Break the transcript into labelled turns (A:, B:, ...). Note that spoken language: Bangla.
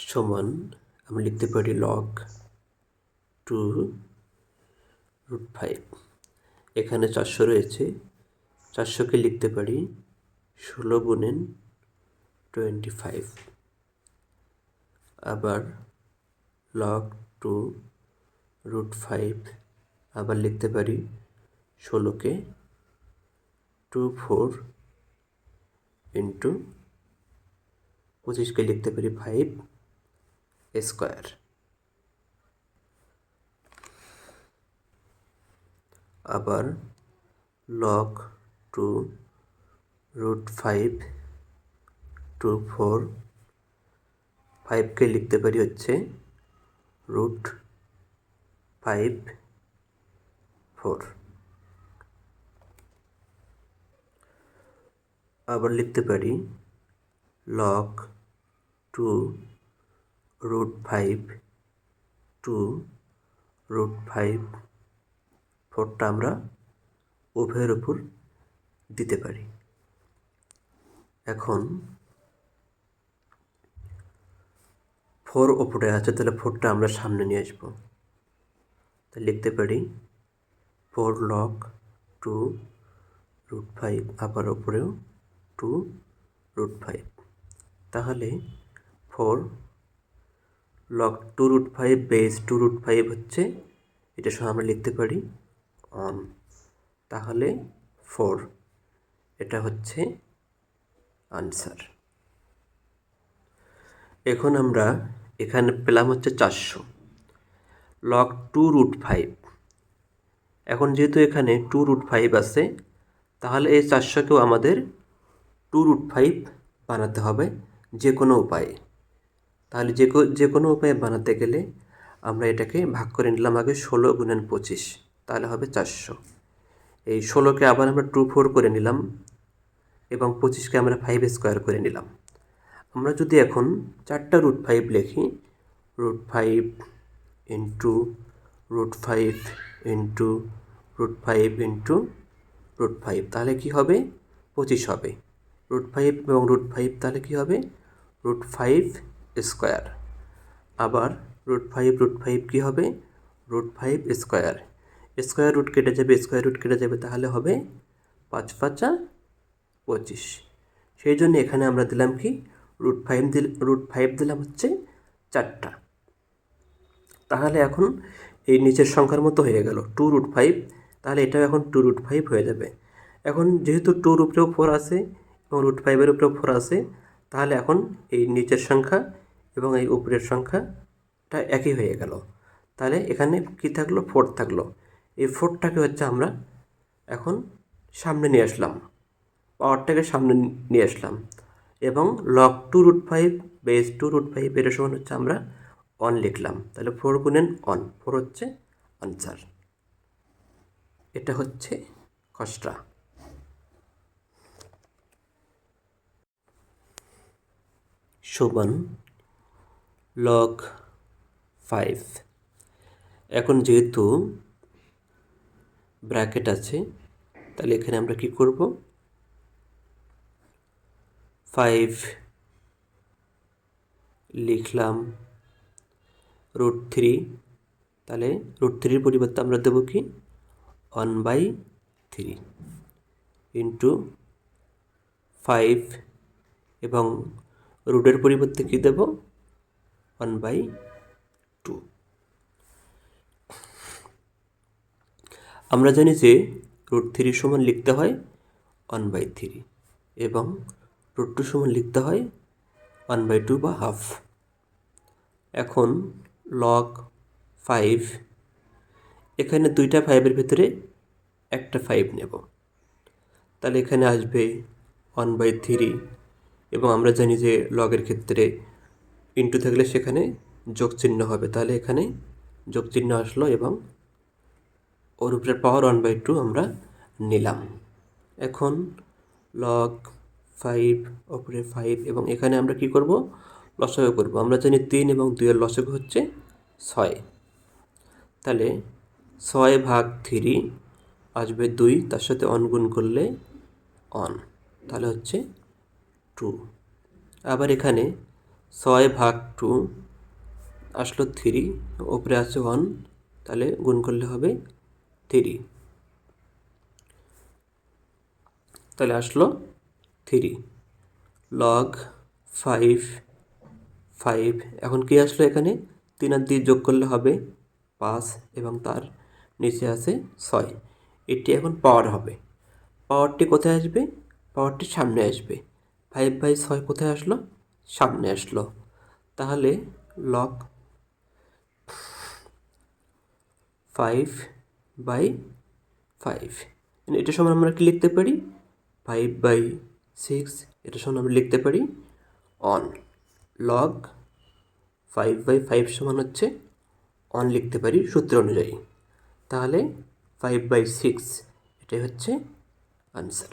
A: সমান আমরা লিখতে পারি লগ 2√5। এখানে 400 রয়েছে, 400কে লিখতে পারি 16 × 25। আবার লগ 2√5 আবার লিখতে পারি 16কে 24 × 25কে লিখতে পারি 5 স্কোয়ার। আবার লগ 2√5 24, 5কে লিখতে পারি হচ্ছে √5/4। আবার লিখতে পারি লগ 2√5 2√5, 4টা আমরা উভয়ের উপর দিতে পারি। এখন 4 ওপরে আছে, তাহলে 4টা আমরা সামনে নিয়ে আসবো। তাহলে লিখতে পারি 4 লগ 2√5, আবার ওপরেও 2√5। তাহলে 4 লগ 2√5 বেস 2√5 হচ্ছে, এটা সহ আমরা লিখতে পারি 1। তাহলে 4, এটা হচ্ছে আনসার। এখন আমরা এখানে পেলাম হচ্ছে 400 লগ 2√5। এখন যেহেতু এখানে 2√5 আছে, তাহলে এই 400কেও আমাদের 2√5 বানাতে হবে যে কোনো উপায়ে। তাহলে যে কোনো উপায়ে বানাতে গেলে আমরা এটাকে ভাগ করে নিলাম আগে 16 × 25, তাহলে হবে 400। এই 16কে আবার আমরা 24 করে নিলাম এবং 25কে আমরা 5 স্কোয়ার করে নিলাম। আমরা যদি এখন 4টা √5 লিখি, √5 × √5 × √5 × √5, তাহলে কি হবে? 25 হবে। √5 এবং √5 তাহলে কি হবে? √5 স্কোয়ার। আবার √5 কি হবে? √5 স্কোয়ার। স্কোয়ার রুট কেটে যাবে, তাহলে হবে 5 × 5 = 25। সেই জন্য এখানে আমরা দিলাম কি? √5 দিলাম হচ্ছে 4টা। তাহলে এখন এই নিচের সংখ্যার মতো হয়ে গেল 2√5, তাহলে এটাও এখন 2√5 হয়ে যাবে। এখন যেহেতু 2-র উপরেও 4 আছে এবং √5-এর উপরেও 4 আছে, তাহলে এখন এই নিচের সংখ্যা এবং এই উপরের সংখ্যাটা একই হয়ে গেল। তাহলে এখানে কি থাকলো? 4 থাকলো। এই 4টাকে হচ্ছে আমরা এখন সামনে নিয়ে আসলাম, পাওয়ারটাকে সামনে নিয়ে আসলাম এবং লগ 2√5 বেস 2√5 এর সমান হচ্ছে আমরা 1 লিখলাম। তাহলে 4 × 1, 4 হচ্ছে আনসার। এটা হচ্ছে খসড়া। সমান লগ 5। এখন যেহেতু ব্র্যাকেট আছে, তাহলে এখানে আমরা কি করব? 5 লিখলাম √3, তাহলে √3-এর পরিবর্তে আমরা দেবো কি? 1/3 ইন্টু 5, এবং রুটের পরিবর্তে কি দেব? 1/2। আমরা জানি যে √3 সমান লিখতে হয় 1/3 এবং √2 সমান লিখতে হয় 1/2 বা হাফ। এখন লগ 5, এখানে 2টা 5-এর ভিতরে একটা 5 নেব, তাহলে এখানে আসবে 1/3, এবং আমরা জানি যে লগের ক্ষেত্রে ইন্টু থাকলে সেখানে যোগ চিহ্ন হবে, তাহলে এখানে যোগ চিহ্ন আসলো এবং ওর উপরে পাওয়ার 1/2 আমরা নিলাম। এখন লগ 5 ওপরে 5, এবং এখানে আমরা কি করব? লসাগু করব। আমরা জানি 3 এবং 2-এর লসাগু হচ্ছে 6, তাহলে 6/3 আসবে 2, তার সাথে 1 গুণ করলে 1, তাহলে হচ্ছে 2। আবার এখানে 6/2 আসলো 3, ওপরে আছে 1, তাহলে গুণ করলে হবে 3, তাহলে আসলো 3। লগ 5 এখন কি আসলো এখানে? 3 আর 2 যোগ করলে হবে 5 এবং তার নিচে আছে 6। এটি এখন পাওয়ার হবে। পাওয়ারটি কোথায় আসবে? পাওয়ারটি সামনে আসবে। 5/6 কোথায় আসলো? সামনে আসলো। তাহলে লগ 5/5, এটা সমান আমরা কি লিখতে পারি? 5/6। এটা সমান আমরা লিখতে পারি অন। লগ 5/5 সমান হচ্ছে অন লিখতে পারি সূত্র অনুযায়ী। তাহলে 5/6 এটাই হচ্ছে আনসার।